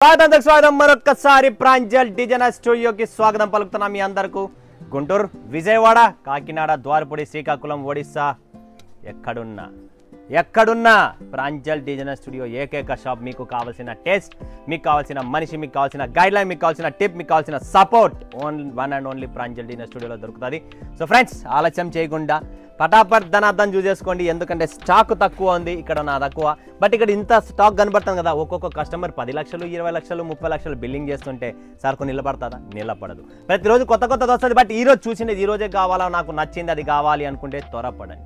స్వాగతం మరొకసారి ప్రాంజల్ డిజైనర్ స్టూడియోకి స్వాగతం పలుకుతున్నా మీ అందరకు. గుంటూరు, విజయవాడ, కాకినాడ, ద్వారపూడి, శ్రీకాకుళం, ఒడిస్సా ఎక్కడున్నా ప్రాంజల్ డిజైనర్ స్టూడియో ఏకైక షాప్. మీకు కావాల్సిన టేస్ట్, మీకు కావాల్సిన మనిషి, మీకు కావాల్సిన గైడ్ లైన్, మీకు కావాల్సిన టిప్, మీకు కావాల్సిన support one and only Pranjal designer స్టూడియోలో దొరుకుతుంది. సో ఫ్రెండ్స్, ఆలస్యం చేయకుండా పటాపట్ ధనార్థం చూసేసుకోండి. ఎందుకంటే స్టాక్ తక్కువ ఉంది, ఇక్కడ నా తక్కువ. బట్ ఇక్కడ ఇంత స్టాక్ కనబడుతుంది కదా, ఒక్కొక్క కస్టమర్ 10 లక్షలు, 20 లక్షలు, 30 లక్షలు బిల్లింగ్ చేస్తుంటే సరుకు నిలబడతాదా? నిలబడదు. ప్రతిరోజు కొత్తది వస్తుంది. బట్ ఈరోజు చూసినది ఈరోజే కావాలా, నాకు నచ్చింది అది కావాలి అనుకుంటే త్వరపడండి.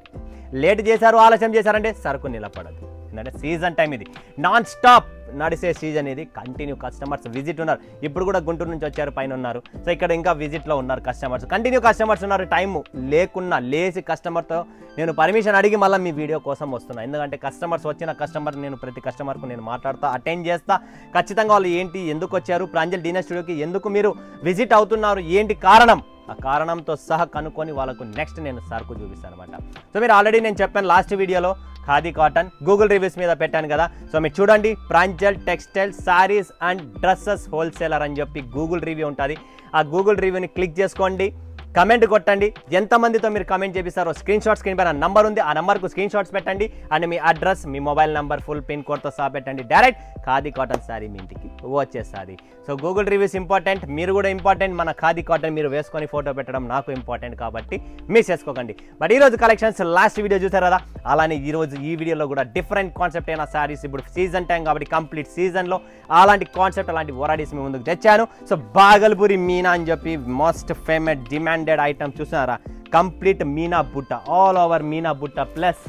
లేట్ చేశారు, ఆలస్యం చేశారంటే సరుకు నిలబడదు. ఎందుకంటే సీజన్ టైం, ఇది నాన్ స్టాప్ నడిసే సీజన్, ఇది కంటిన్యూ కస్టమర్స్ విజిట్ ఉన్నారు. ఇప్పుడు కూడా గుంటూరు నుంచి వచ్చారు, పైన ఉన్నారు. సో ఇక్కడ ఇంకా విజిట్లో ఉన్నారు కస్టమర్స్, కంటిన్యూ కస్టమర్స్ ఉన్నారు. టైము లేకున్నా లేచి కస్టమర్తో నేను పర్మిషన్ అడిగి మళ్ళీ మీ వీడియో కోసం వస్తున్నా. ఎందుకంటే కస్టమర్స్ వచ్చిన కస్టమర్ నేను ప్రతి కస్టమర్కు నేను మాట్లాడతా, అటెండ్ చేస్తా. ఖచ్చితంగా వాళ్ళు ఏంటి, ఎందుకు వచ్చారు, ప్రాంజల్ డిజైనర్ స్టూడియోకి ఎందుకు మీరు విజిట్ అవుతున్నారు, ఏంటి కారణం, ఆ కారణంతో సహా కనుక్కొని వాళ్ళకు నెక్స్ట్ నేను సరుకు చూపిస్తాను అనమాట. సో మీరు ఆల్రెడీ నేను చెప్పాను లాస్ట్ వీడియోలో ఖాదీ కాటన్ గూగుల్ రివ్యూస్ మీద పెట్టాను కదా. సో మీరు చూడండి, Pranjal textile saris and dresses wholesaler అని చెప్పి గూగుల్ రివ్యూ ఉంటుంది. ఆ గూగుల్ రివ్యూని క్లిక్ చేసుకోండి, కమెంట్ కొట్టండి. ఎంతమందితో మీరు కమెంట్ చేపిస్తారో స్క్రీన్ షాట్, స్క్రీన్ పైన నంబర్ ఉంది, ఆ నెంబర్కు స్క్రీన్ షాట్స్ పెట్టండి. And me address, me mobile number, full pin కోడ్తో సహా పెట్టండి. డైరెక్ట్ ఖాదీ కాటన్ శారీ మీ ఇంటికి వచ్చేస్తుంది. సో గూగుల్ రివ్యూస్ ఇంపార్టెంట్, మీరు కూడా ఇంపార్టెంట్. మన ఖాదీ కాటన్ మీరు వేసుకొని ఫోటో పెట్టడం నాకు ఇంపార్టెంట్, కాబట్టి మిస్ చేసుకోకండి. బట్ ఈరోజు కలెక్షన్స్ లాస్ట్ వీడియో చూసారు కదా, అలానే ఈరోజు ఈ వీడియోలో కూడా డిఫరెంట్ కాన్సెప్ట్ అయిన శారీస్. ఇప్పుడు సీజన్ టైం కాబట్టి కంప్లీట్ సీజన్లో అలాంటి కాన్సెప్ట్, అలాంటి వెరైటీస్ మీ ముందుకు తెచ్చాను. సో బాగల్పూరి మీనా అని చెప్పి మోస్ట్ ఫేమస్ డిమాండెడ్ ఐటమ్ చూస్తున్నారా, కంప్లీట్ మీనా బుట్ట, ఆల్ ఓవర్ మీనా బుట్ట ప్లస్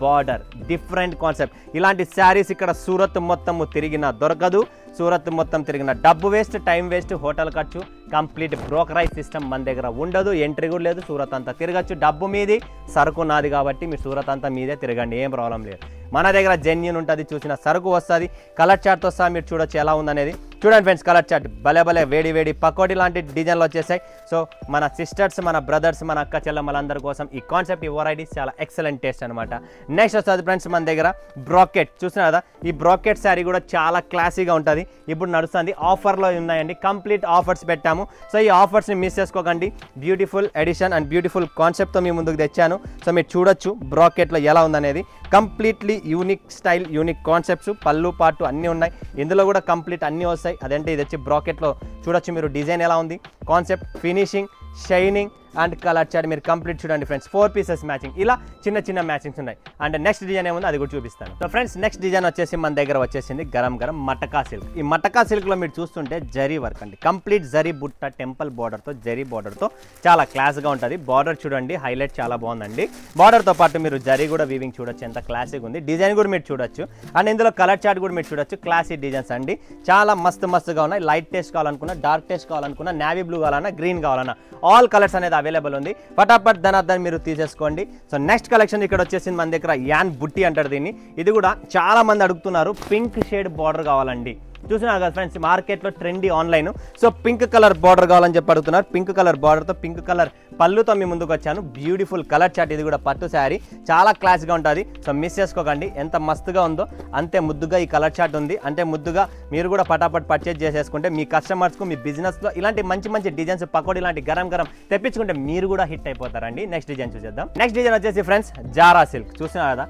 బార్డర్, డిఫరెంట్ కాన్సెప్ట్. ఇలాంటి శారీస్ ఇక్కడ సూరత్ మొత్తము తిరిగిన దొరకదు. సూరత్ మొత్తం తిరిగిన డబ్బు వేస్ట్, టైం వేస్ట్, హోటల్ ఖర్చు, కంప్లీట్ బ్రోకరైజ్ సిస్టమ్ మన దగ్గర ఉండదు, ఎంట్రీ కూడా లేదు. సూరత్ అంతా తిరగచ్చు, డబ్బు మీది, సరుకు నాది కాబట్టి మీరు సూరత్ అంతా మీదే తిరగండి, ఏం ప్రాబ్లం లేదు. మన దగ్గర జెన్యూన్ ఉంటుంది, చూసిన సరుకు వస్తుంది. కలర్ చార్ట్తో సహా మీరు చూడొచ్చు ఎలా ఉందనేది. చూడండి ఫ్రెండ్స్, కలర్ చార్ట్ భలే వేడి వేడి పకోడీ లాంటి డిజైన్లు వచ్చేసాయి. సో మన సిస్టర్స్, మన బ్రదర్స్, మన అక్క చెల్లెమ్మలందరి కోసం ఈ కాన్సెప్ట్, ఈ వెరైటీస్ చాలా ఎక్సలెంట్ టేస్ట్ అనమాట. నెక్స్ట్ వస్తుంది ఫ్రెండ్స్ మన దగ్గర బ్రాకెట్. చూస్తున్నా కదా, ఈ బ్రాకెట్ శారీ కూడా చాలా క్లాసీగా ఉంటుంది. ఇప్పుడు నడుస్తుంది, ఆఫర్లో ఉన్నాయండి, కంప్లీట్ ఆఫర్స్ పెట్టాము. సో ఈ ఆఫర్స్ని మిస్ చేసుకోకండి. బ్యూటిఫుల్ ఎడిషన్ అండ్ బ్యూటిఫుల్ కాన్సెప్ట్తో మీ ముందుకు తెచ్చాను. సో మీరు చూడొచ్చు బ్రాకెట్లో ఎలా ఉందనేది. Completely unique style, unique concepts, పళ్ళు పాటు అన్నీ ఉన్నాయి. ఇందులో కూడా కంప్లీట్ అన్నీ వస్తాయి. అదంటే ఇది వచ్చి బ్రాకెట్లో చూడొచ్చు మీరు, డిజైన్ ఎలా ఉంది, concept, finishing, shining and colour chart మీరు కంప్లీట్ చూడండి ఫ్రెండ్స్. 4 పీసెస్ మ్యాచింగ్, ఇలా చిన్న మ్యాచింగ్స్ ఉన్నాయి. అండ్ నెక్స్ట్ డిజైన్ ఏముంది అది కూడా చూపిస్తాను. సో ఫ్రెండ్స్, నెక్స్ట్ డిజైన్ వచ్చేసి మన దగ్గర వచ్చేసింది గరం మటకా సిల్క్. ఈ మటకా సిల్క్లో మీరు చూస్తుంటే జరీ వర్క్ అండి, కంప్లీట్ జరీ బుట్ట, టెంపుల్ బార్డర్తో, జరీ బార్డర్తో చాలా క్లాస్గా ఉంటుంది. బార్డర్ చూడండి, హైలైట్ చాలా బాగుందండి. బార్డర్తో పాటు మీరు జరీ కూడా వీవింగ్ చూడొచ్చు, ఎంత క్లాసిక్ ఉంది. డిజైన్ కూడా మీరు చూడొచ్చు. అండ్ ఇందులో కలర్ చార్ట్ కూడా మీరు చూడొచ్చు. క్లాసిక్ డిజైన్స్ అండి, చాలా మస్తుగా ఉన్నాయి. లైట్ టేస్ట్ కావాలనుకున్నా, డార్క్ టేస్ట్ కావాలనుకున్నా, నేవీ బ్లూ కావాలన్నా, గ్రీన్ కావాలన్నా, ఆల్ కలర్స్ అనేది అవైలబుల్ ఉంది. ఫటాఫట్ ధనార్థాన్ని మీరు తీసేసుకోండి. సో నెక్స్ట్ కలెక్షన్ ఇక్కడ వచ్చేసింది మన దగ్గర యాన్ బుట్టి అంటారు దీన్ని. ఇది కూడా చాలా మంది అడుగుతున్నారు, పింక్ షేడ్ బార్డర్ కావాలండి. చూసినారు కదా ఫ్రెండ్స్, మార్కెట్లో trendy online. So pink colour border కావాలని చెప్పి అడుగుతున్నారు. పింక్ కలర్ బార్డర్తో, పింక్ కలర్ పళ్ళుతో మీ ముందుకు వచ్చాను. బ్యూటిఫుల్ కలర్ చార్ట్, ఇది కూడా పట్టు శారీ, చాలా క్లాస్గా ఉంటుంది. సో మిస్ చేసుకోకండి, ఎంత మస్తుగా ఉందో అంతే ముద్దుగా ఈ కలర్ చార్ట్ ఉంది. అంటే ముద్దుగా మీరు కూడా పటాపట్ పర్చేజ్ చేసేసుకుంటే మీ కస్టమర్స్కు, మీ బిజినెస్లో ఇలాంటి మంచి డిజైన్స్, పకోడీ ఇలాంటి గరం తెప్పించుకుంటే మీరు కూడా హిట్ అయిపోతారండి. నెక్స్ట్ డిజైన్ చూసేద్దాం. నెక్స్ట్ డిజైన్ వచ్చేసి ఫ్రెండ్స్ జారా సిల్క్. చూసినా కదా,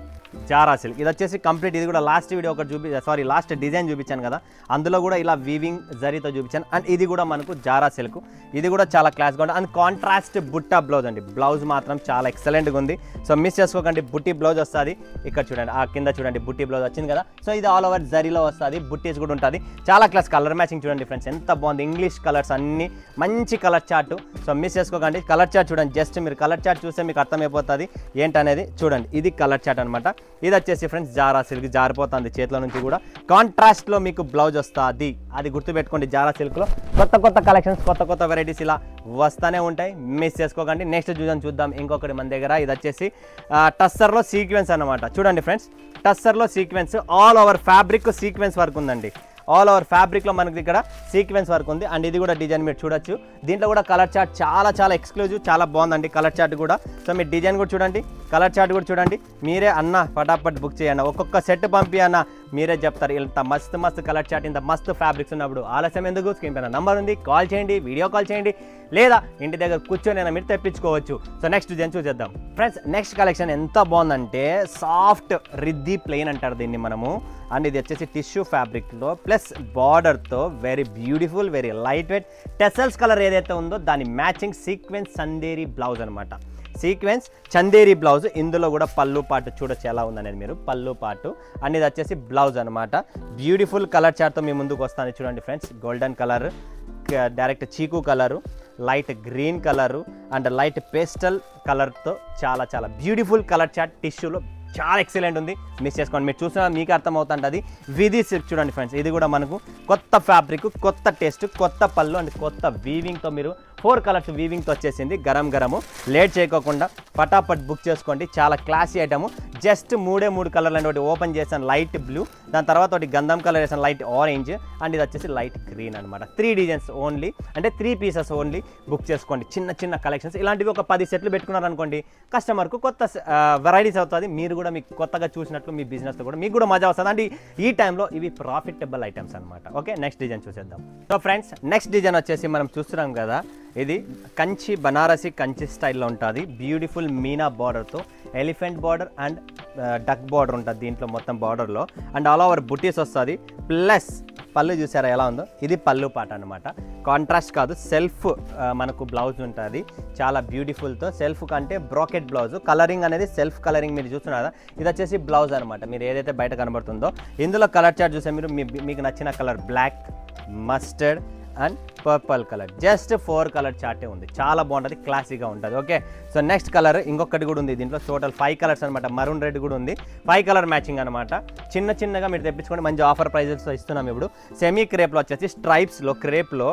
జారా సిల్క్ ఇది వచ్చేసి కంప్లీట్. ఇది కూడా లాస్ట్ వీడియో ఒకటి లాస్ట్ డిజైన్ చూపించాను కదా, అందులో కూడా ఇలా వీవింగ్ జరీతో చూపించాను. అండ్ ఇది కూడా మనకు జారా సిల్క్, ఇది కూడా చాలా క్లాస్గా ఉంటుంది. అండ్ కాంట్రాస్ట్ బుట్టా బ్లౌజ్ అండి, బ్లౌజ్ మాత్రం చాలా ఎక్సలెంట్గా ఉంది. సో మిస్ చేసుకోకండి, బుట్టి బ్లౌజ్ వస్తుంది. ఇక్కడ చూడండి, ఆ కింద చూడండి బుట్టి బ్లౌజ్ వచ్చింది కదా. సో ఇది ఆల్ ఓవర్ జరీలో వస్తుంది, బుట్టీస్ కూడా ఉంటుంది. చాలా క్లాస్, కలర్ మ్యాచింగ్ చూడండి ఫ్రెండ్స్, ఎంత బాగుంది. ఇంగ్లీష్ కలర్స్ అన్ని, మంచి కలర్ చార్ట్. సో మిస్ చేసుకోకండి, కలర్ చార్ట్ చూడండి. జస్ట్ మీరు కలర్ చార్ట్ చూస్తే మీకు అర్థమైపోతుంది ఏంటనేది. చూడండి, ఇది కలర్ చార్ట్ అనమాట. ఇది వచ్చేసి ఫ్రెండ్స్ జారా సిల్క్, జారిపోతుంది చేతిలో నుంచి కూడా. కాంట్రాస్ట్లో మీకు బ్లౌజ్ వస్తుంది, అది గుర్తుపెట్టుకోండి. జారా సిల్క్లో కొత్త కలెక్షన్స్, కొత్త వెరైటీస్ ఇలా వస్తూనే ఉంటాయి, మిస్ చేసుకోకండి. నెక్స్ట్ చూద్దాం ఇంకొకటి మన దగ్గర. ఇది వచ్చేసి టస్సర్లో సీక్వెన్స్ అనమాట. చూడండి ఫ్రెండ్స్, టస్సర్లో sequence, all over fabric sequence work ఉందండి. ఆల్ ఓవర్ ఫ్యాబ్రిక్లో మనకి ఇక్కడ సీక్వెన్స్ వర్క్ ఉంది. అండ్ ఇది కూడా డిజైన్ మీరు చూడొచ్చు. దీంట్లో కూడా కలర్ చార్ట్ చాలా ఎక్స్క్లూజివ్, చాలా బాగుందండి కలర్ చార్ట్ కూడా. సో మీరు డిజైన్ కూడా చూడండి, కలర్ చార్ట్ కూడా చూడండి. మీరే అన్న ఫటాఫట్ బుక్ చేయండి, ఒక్కొక్క సెట్ పంపి అన్న మీరే చెప్తారు. ఇంత మస్తు కలర్ చార్ట్, ఇంత మస్తు ఫ్యాబ్రిక్స్ ఉన్నప్పుడు ఆలస్యం ఎందుకు? స్క్రీన్ పైన నంబర్ ఉంది, కాల్ చేయండి, వీడియో కాల్ చేయండి, లేదా ఇంటి దగ్గర కూర్చొని మీరు తెప్పించుకోవచ్చు. సో నెక్స్ట్ డిజైన్ చూసేద్దాం ఫ్రెండ్స్. నెక్స్ట్ కలెక్షన్ ఎంత బాగుందంటే సాఫ్ట్ రిద్ది ప్లెయిన్ అంటారు దీన్ని మనము. అండ్ ఇది వచ్చేసి టిష్యూ ఫ్యాబ్రిక్లో ప్లస్ బార్డర్తో very beautiful, very light weight. Tassels colour ఏదైతే ఉందో దాని మ్యాచింగ్ సీక్వెన్స్ చందేరి బ్లౌజ్ అనమాట. Sequence Chanderi blouse. ఇందులో కూడా పళ్ళు పాటు చూడొచ్చు ఎలా ఉందనేది మీరు, పళ్ళు పాటు. అండ్ ఇది వచ్చేసి బ్లౌజ్ అనమాట. బ్యూటిఫుల్ కలర్ చార్ట్తో మీ ముందుకు వస్తాను చూడండి ఫ్రెండ్స్. గోల్డెన్ కలర్, డైరెక్ట్ చీకు colour, light green colour and light pastel కలర్తో చాలా బ్యూటిఫుల్ కలర్ చార్ట్. టిష్యూలో చాలా ఎక్సలెంట్ ఉంది, మిస్ చేసుకోండి. మీరు చూసినా మీకు అర్థమవుతుంటుంది. విధి సిల్క్ చూడండి ఫ్రెండ్స్, ఇది కూడా మనకు కొత్త ఫ్యాబ్రిక్, కొత్త టేస్ట్, కొత్త పళ్ళు అండ్ కొత్త వీవింగ్తో మీరు 4 కలర్స్ వీవింగ్తో వచ్చేసింది. గరము లేట్ చేయకోకుండా ఫటాఫట్ బుక్ చేసుకోండి. చాలా క్లాసీ ఐటమ్. జస్ట్ 3 కలర్లు అండి. ఒకటి ఓపెన్ చేసాను లైట్ బ్లూ, దాని తర్వాత ఒకటి గంధం కలర్ వేసాను లైట్ ఆరెంజ్, అండ్ ఇది వచ్చేసి లైట్ గ్రీన్ అనమాట. 3 డిజైన్స్ ఓన్లీ, అంటే 3 పీసెస్ ఓన్లీ. బుక్ చేసుకోండి. చిన్న కలెక్షన్స్ ఇలాంటివి ఒక 10 సెట్లు పెట్టుకున్నారనుకోండి, కస్టమర్కు కొత్త వెరైటీస్ అవుతుంది. మీరు కూడా మీకు కొత్తగా చూసినట్లు మీ బిజినెస్లో కూడా మీకు కూడా మజా వస్తుంది. అండ్ ఈ టైంలో ఇవి ప్రాఫిటబుల్ ఐటమ్స్ అనమాట. ఓకే, నెక్స్ట్ డిజైన్ చూసేద్దాం. సో ఫ్రెండ్స్, నెక్స్ట్ డిజైన్ వచ్చేసి మనం చూస్తున్నాం కదా, ఇది కంచి బనారసి కంచి స్టైల్లో ఉంటుంది. బ్యూటిఫుల్ మీనా బార్డర్తో elephant border and duck border ఉంటుంది దీంట్లో మొత్తం బార్డర్లో. అండ్ ఆల్ ఓవర్ బుటీస్ వస్తుంది. ప్లస్ పళ్ళు చూసారా ఎలా ఉందో, ఇది పళ్ళు పాట అనమాట. కాంట్రాస్ట్ కాదు, సెల్ఫ్ మనకు బ్లౌజ్ ఉంటుంది చాలా బ్యూటిఫుల్తో. సెల్ఫ్ కంటే బ్రాకెట్ బ్లౌజ్, కలరింగ్ అనేది సెల్ఫ్ కలరింగ్ మీరు చూస్తున్నారా. ఇది వచ్చేసి బ్లౌజ్ అనమాట. మీరు ఏదైతే బయట కనబడుతుందో ఇందులో కలర్ చార్ట్ చూసే మీరు మీకు నచ్చిన colour black, mustard and purple colour. Just 4 colour చార్టే ఉంది. చాలా బాగుంటుంది, క్లాసీగా ఉంటుంది. ఓకే, సో నెక్స్ట్ కలర్ ఇంకొకటి కూడా ఉంది దీంట్లో. టోటల్ 5 కలర్స్ అనమాట. మరూన్ రెడ్ కూడా ఉంది. 5 కలర్ మ్యాచింగ్ అనమాట. చిన్నగా మీరు తెప్పించుకోండి. మంచి ఆఫర్ ప్రైజెస్తో ఇస్తున్నాం ఇప్పుడు. సెమీ క్రేప్లో వచ్చేసి స్ట్రైప్స్లో క్రేప్లో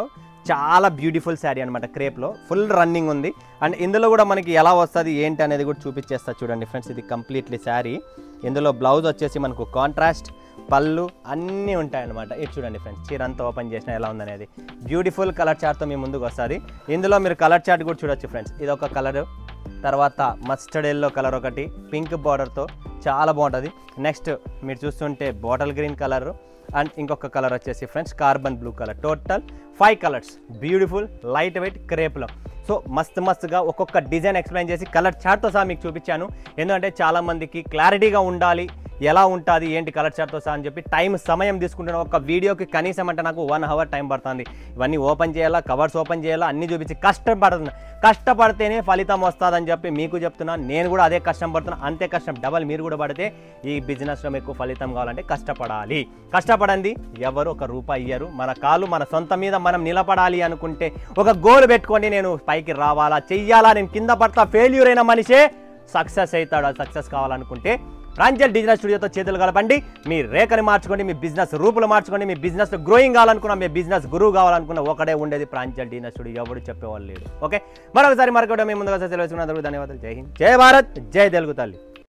చాలా బ్యూటిఫుల్ శారీ అనమాట. క్రేప్లో ఫుల్ రన్నింగ్ ఉంది. అండ్ ఇందులో కూడా మనకి ఎలా వస్తుంది ఏంటి అనేది కూడా చూపించేస్తా చూడండి ఫ్రెండ్స్. ఇది కంప్లీట్లీ శారీ. ఇందులో బ్లౌజ్ వచ్చేసి మనకు కాంట్రాస్ట్, పళ్ళు అన్నీ ఉంటాయన్నమాట. ఇది చూడండి ఫ్రెండ్స్, చీర అంతా ఓపెన్ చేసినా ఎలా ఉందనేది. బ్యూటిఫుల్ కలర్ చార్ట్తో మీ ముందుకు వస్తుంది. ఇందులో మీరు కలర్ చార్ట్ కూడా చూడొచ్చు ఫ్రెండ్స్. ఇది ఒక కలరు, తర్వాత మస్టర్డ్ ఎల్లో కలర్ ఒకటి, పింక్ బార్డర్తో చాలా బాగుంటుంది. నెక్స్ట్ మీరు చూస్తుంటే బాటిల్ గ్రీన్ కలర్ అండ్ ఇంకొక కలర్ వచ్చేసి friends carbon blue colour. Total 5 colours beautiful light weight క్రేప్లో. సో మస్తుగా ఒక్కొక్క డిజైన్ ఎక్స్ప్లెయిన్ చేసి కలర్ చార్ట్తో సహా మీకు చూపించాను. ఎందుకంటే చాలామందికి క్లారిటీగా ఉండాలి, ఎలా ఉంటుంది ఏంటి కలర్ చార్ట్తో సహా అని చెప్పి సమయం తీసుకుంటున్న ఒక వీడియోకి కనీసం అంటే నాకు 1 అవర్ టైం పడుతుంది. ఇవన్నీ ఓపెన్ చేయాలా, కవర్స్ ఓపెన్ చేయాలా, అన్నీ చూపించి కష్టపడితేనే ఫలితం వస్తుందని చెప్పి మీకు చెప్తున్నాను. నేను కూడా అదే కష్టం పడుతున్నా, అంతే కష్టం డబల్ మీరు కూడా పడితే ఈ బిజినెస్లో మీకు ఫలితం కావాలంటే కష్టపడాలి. కష్టపడండి ఎవరు ఒక రూపాయి ఇయ్యరు. మన కాళ్ళు మన సొంత మీద మనం నిలబడాలి అనుకుంటే ఒక గోల్ పెట్టుకోండి. నేను పైకి రావాలా, చెయ్యాలా, నేను కింద పడతా, ఫెయిల్యూర్ అయిన మనిషే సక్సెస్ అవుతాడు. సక్సెస్ కావాలనుకుంటే ప్రాంజల్ డిజిటల్ స్టూడియోతో చేతులు కలపండి. మీ రేఖని మార్చుకోండి, మీ బిజినెస్ రూపులు మార్చుకోండి. మీ బిజినెస్ గ్రోయింగ్ కావాలనుకున్నా, మీ బిజినెస్ గురువు కావాలనుకున్నా ఒకడే ఉండేది ప్రాంజల్ డిజిటల్ స్టూడియో. ఎవరు చెప్పేవాళ్ళు లేడు. ఓకే, మరొకసారి మీ ముందుగా సెలవు. ధన్యవాదాలు. జై హింద్, జై భారత్, జై తెలుగు తల్లి.